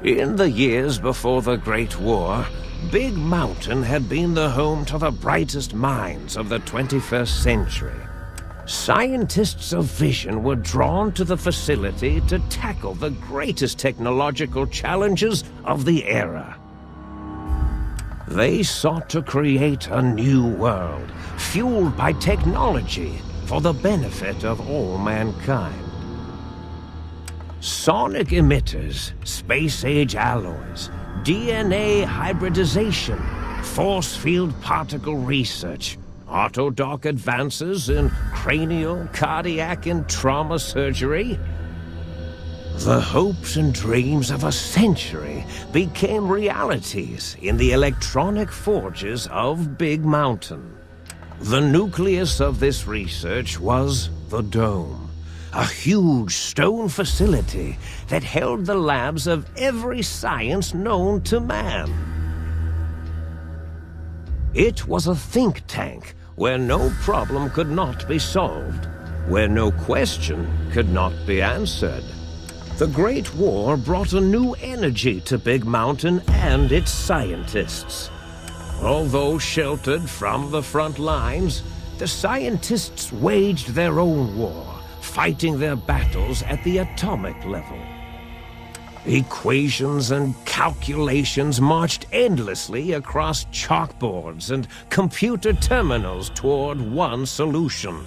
In the years before the Great War, Big Mountain had been the home to the brightest minds of the 21st century. Scientists of vision were drawn to the facility to tackle the greatest technological challenges of the era. They sought to create a new world, fueled by technology for the benefit of all mankind. Sonic emitters, space-age alloys, DNA hybridization, force field particle research, Autodoc advances in cranial, cardiac, and trauma surgery. The hopes and dreams of a century became realities in the electronic forges of Big Mountain. The nucleus of this research was the Dome, a huge stone facility that held the labs of every science known to man. It was a think tank where no problem could not be solved, where no question could not be answered. The Great War brought a new energy to Big Mountain and its scientists. Although sheltered from the front lines, the scientists waged their own war, fighting their battles at the atomic level. Equations and calculations marched endlessly across chalkboards and computer terminals toward one solution: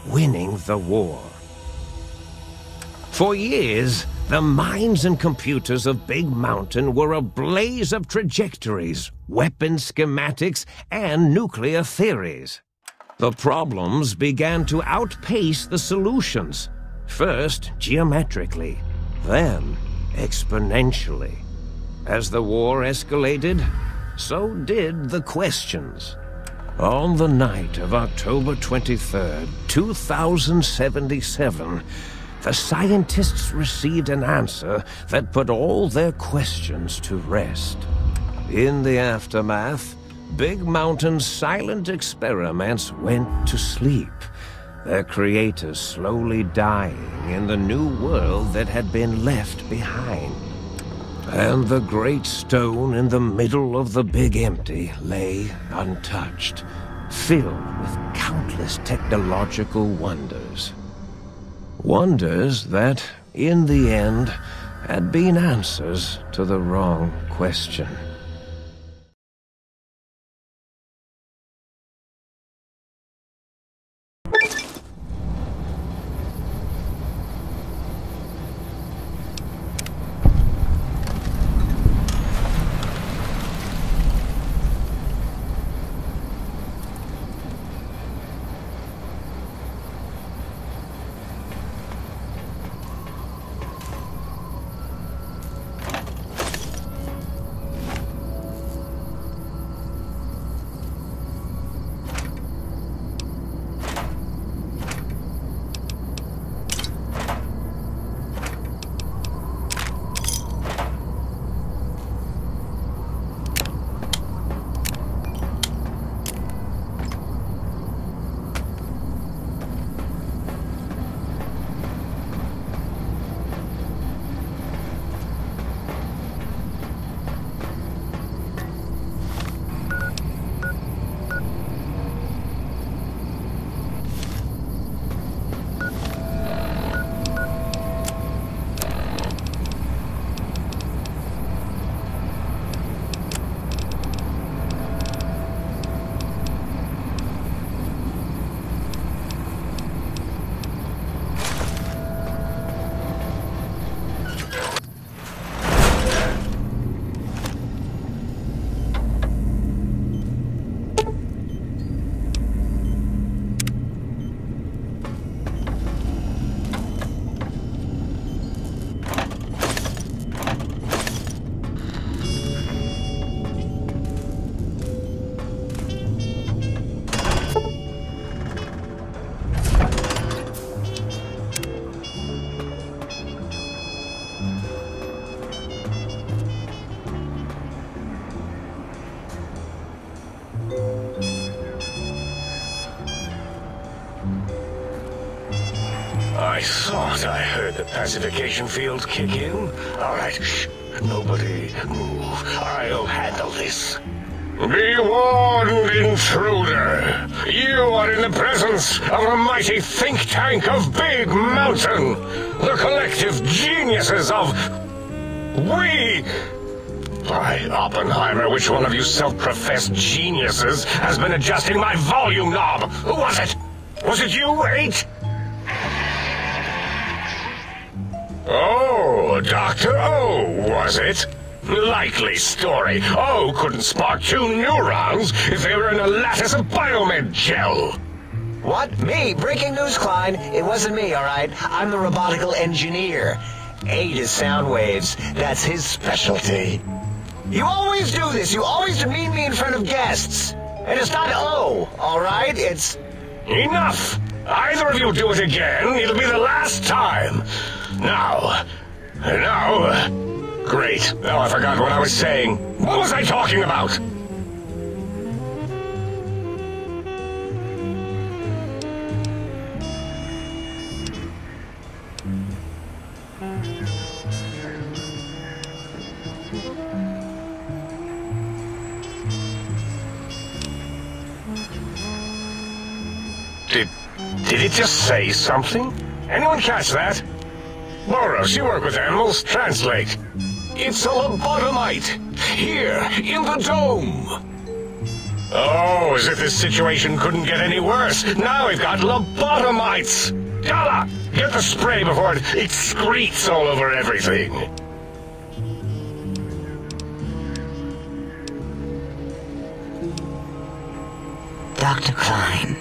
winning the war. For years, the minds and computers of Big Mountain were a blaze of trajectories, weapon schematics, and nuclear theories. The problems began to outpace the solutions, first geometrically, then exponentially. As the war escalated, so did the questions. On the night of October 23rd, 2077, the scientists received an answer that put all their questions to rest. In the aftermath, Big Mountain's silent experiments went to sleep, their creators slowly dying in the new world that had been left behind. And the great stone in the middle of the Big Empty lay untouched, filled with countless technological wonders. Wonders that, in the end, had been answers to the wrong question. I thought I heard the pacification field kick in. All right, shh. Nobody move. I'll handle this. Be warned, intruder. You are in the presence of a mighty think tank of Big Mountain. The collective geniuses of... We... By Oppenheimer, which one of you self-professed geniuses has been adjusting my volume knob? Who was it? Was it you, 8? Oh, Dr. O, was it? Likely story. O couldn't spark 2 neurons if they were in a lattice of biomed gel. What? Me? Breaking news, Klein. It wasn't me, all right? I'm the robotical engineer. 8 is sound waves. That's his specialty. You always do this. You always demean me in front of guests. And it's not O, all right? It's... Enough! Either of you do it again, it'll be the last time. Now... Great. Now I forgot what I was saying. What was I talking about? Did it just say something? Anyone catch that? Boros, you work with animals. Translate. It's a lobotomite. Here, in the dome. Oh, as if this situation couldn't get any worse. Now we've got lobotomites. Gala, get the spray before it excretes all over everything. Dr. Klein,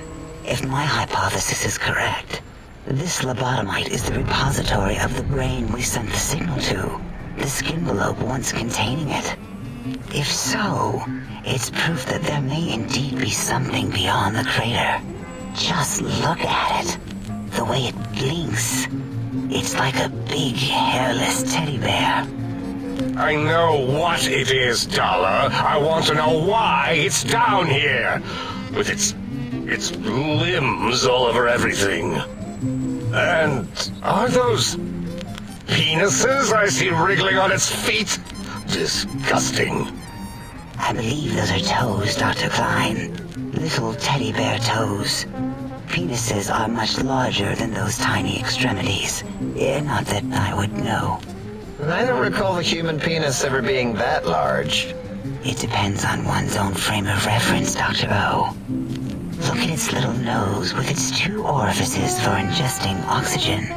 if my hypothesis is correct, this lobotomite is the repository of the brain we sent the signal to, the skin envelope once containing it. If so, it's proof that there may indeed be something beyond the crater. Just look at it. The way it blinks. It's like a big, hairless teddy bear. I know what it is, Dollar. I want to know why it's down here. With its limbs all over everything. And are those penises I see wriggling on its feet? Disgusting. I believe those are toes, Dr. Klein. Little teddy bear toes. Penises are much larger than those tiny extremities. Not that I would know. I don't recall the human penis ever being that large. It depends on one's own frame of reference, Dr. O. Look at its little nose with its 2 orifices for ingesting oxygen.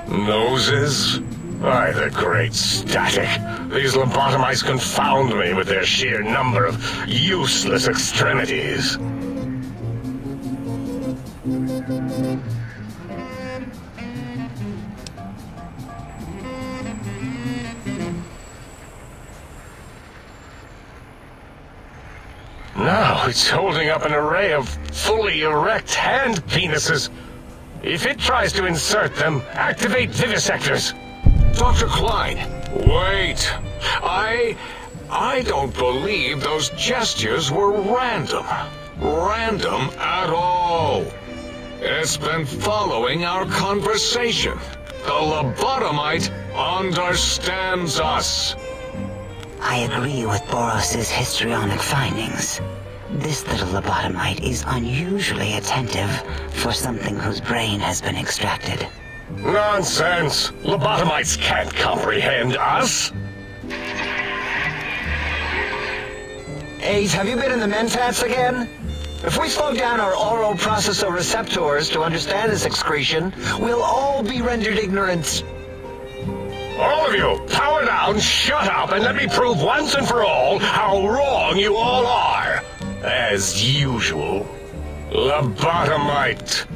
Noses? Why, the great static. These lobotomites confound me with their sheer number of useless extremities. Now it's holding up an array of fully erect hand penises. If it tries to insert them, activate vivisectors. Dr. Klein, wait. I don't believe those gestures were random. Random at all. It's been following our conversation. The lobotomite understands us. I agree with Boros' histrionic findings. This little lobotomite is unusually attentive for something whose brain has been extracted. Nonsense! Lobotomites can't comprehend us! 8, have you been in the Mentats again? If we slow down our oral processoreceptors to understand this excretion, we'll all be rendered ignorant. All of you, power down, shut up, and let me prove once and for all how wrong you all are. As usual. Lobotomite,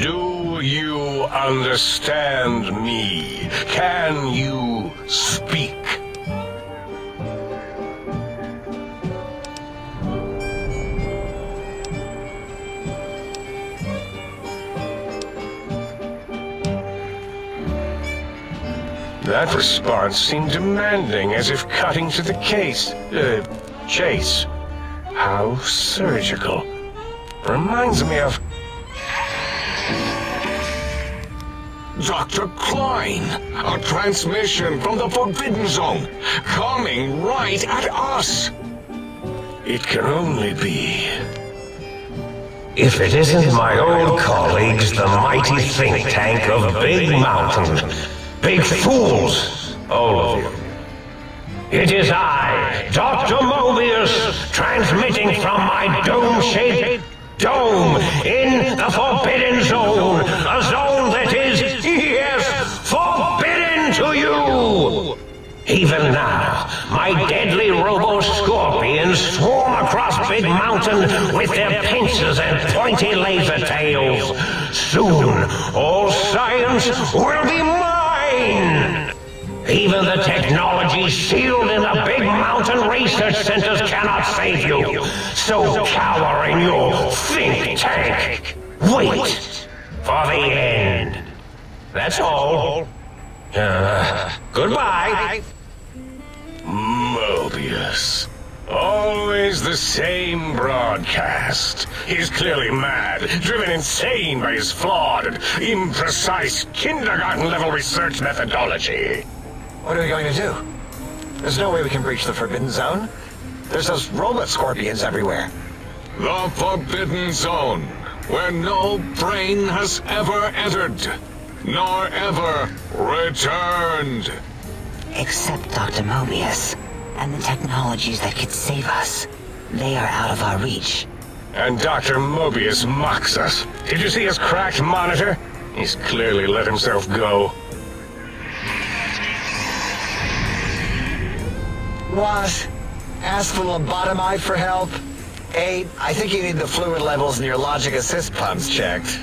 do you understand me? Can you speak? That response seemed demanding, as if cutting to the chase. How surgical. Reminds me of... Dr. Klein! A transmission from the Forbidden Zone, coming right at us! It can only be. If it isn't my old colleagues, the mighty think tank of Big Mountain. Big fools, all of you. It is I, Dr. Mobius, transmitting from my dome-shaped dome in the Forbidden Zone. A zone that is, yes, forbidden to you! Even now, my deadly robo-scorpions swarm across Big Mountain with their pincers and pointy laser tails. Soon, all science will be mine! Even the technology sealed in the Big Mountain research centers cannot save you. So cower in your think tank. Wait for the end. That's all. Goodbye. Mobius. Always the same broadcast. He's clearly mad, driven insane by his flawed and imprecise kindergarten-level research methodology. What are we going to do? There's no way we can breach the Forbidden Zone. There's those robot scorpions everywhere. The Forbidden Zone, where no brain has ever entered, nor ever returned. Except Dr. Mobius, and the technologies that could save us. They are out of our reach. And Dr. Mobius mocks us. Did you see his cracked monitor? He's clearly let himself go. What? Ask the lobotomite for help? 8, I think you need the fluid levels in your logic assist pumps checked.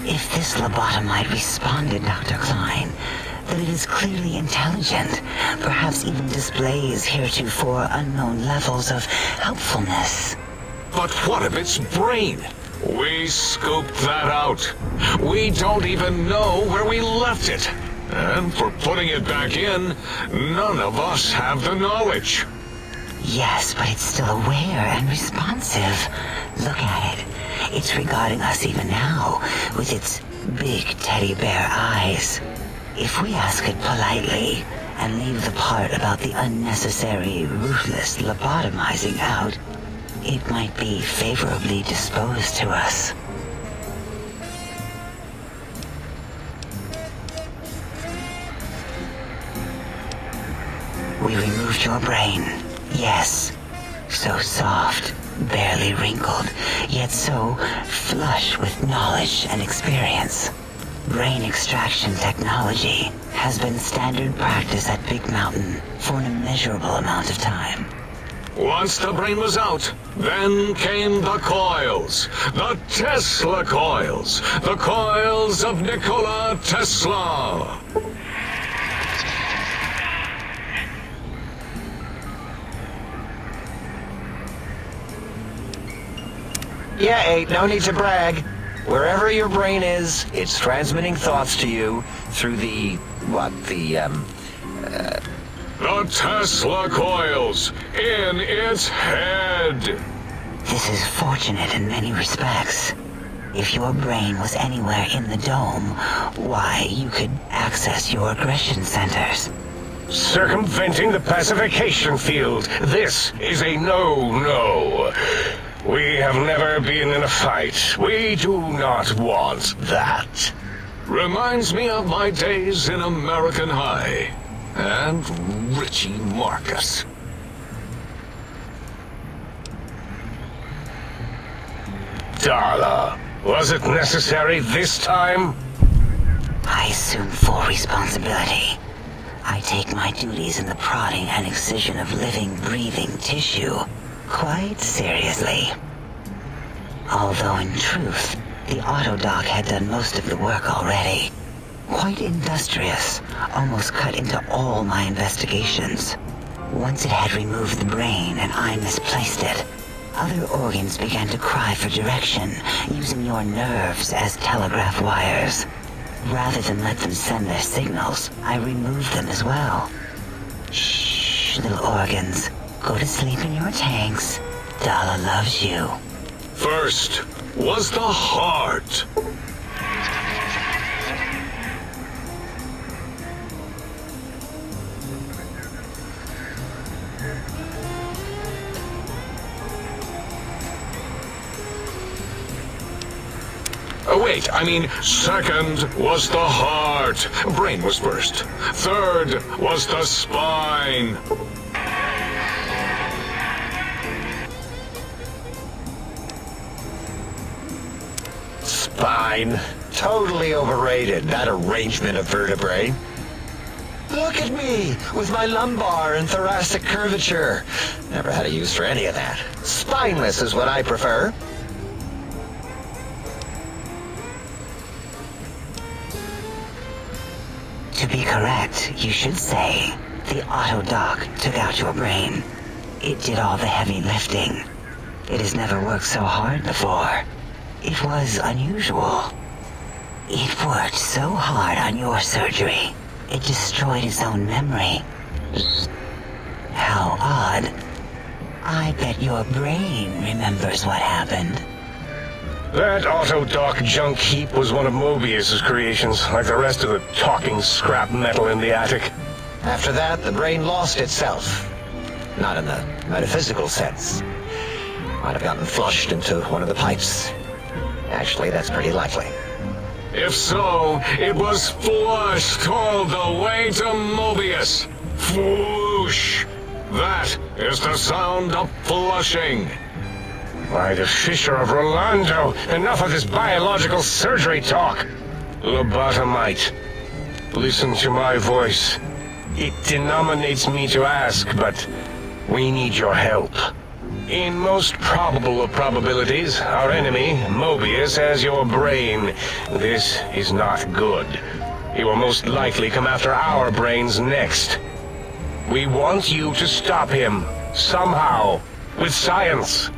If this lobotomite responded, Dr. Klein, then it is clearly intelligent, perhaps even displays heretofore unknown levels of helpfulness. But what of its brain? We scooped that out. We don't even know where we left it. And for putting it back in, none of us have the knowledge. Yes, but it's still aware and responsive. Look at it. It's regarding us even now, with its big teddy bear eyes. If we ask it politely, and leave the part about the unnecessary, ruthless lobotomizing out, it might be favorably disposed to us. We removed your brain, yes. So soft, barely wrinkled, yet so flush with knowledge and experience. Brain extraction technology has been standard practice at Big Mountain for an immeasurable amount of time. Once the brain was out, then came the coils. The Tesla coils. The coils of Nikola Tesla. Yeah, 8, no need to brag. Wherever your brain is, it's transmitting thoughts to you through the Tesla coils in its head. This is fortunate in many respects. If your brain was anywhere in the dome, why, you could access your aggression centers. Circumventing the pacification field. This is a no-no. We have never been in a fight. We do not want that. Reminds me of my days in American High. And Richie Marcus. Darla, was it necessary this time? I assume full responsibility. I take my duties in the prodding and excision of living, breathing tissue quite seriously. Although in truth, the Autodoc had done most of the work already. Quite industrious, almost cut into all my investigations. Once it had removed the brain and I misplaced it, other organs began to cry for direction, using your nerves as telegraph wires. Rather than let them send their signals, I removed them as well. Shh, little organs. Go to sleep in your tanks. Dala loves you. First was the heart. Wait, I mean, second was the heart. Brain was first. Third was the spine. Spine. Totally overrated, that arrangement of vertebrae. Look at me, with my lumbar and thoracic curvature. Never had a use for any of that. Spineless is what I prefer. To be correct, you should say, the Autodoc took out your brain. It did all the heavy lifting. It has never worked so hard before. It was unusual. It worked so hard on your surgery, it destroyed its own memory. How odd. I bet your brain remembers what happened. That Autodoc junk heap was one of Mobius's creations, like the rest of the talking scrap metal in the attic. After that, the brain lost itself. Not in the metaphysical sense. Might have gotten flushed into one of the pipes. Actually, that's pretty likely. If so, it was flushed all the way to Mobius. Flush. That is the sound of flushing. By the Fisher of Rolando, enough of this biological surgery talk. Lobotomite, listen to my voice. It denominates me to ask, but we need your help. In most probable of probabilities, our enemy, Mobius, has your brain. This is not good. He will most likely come after our brains next. We want you to stop him, somehow, with science.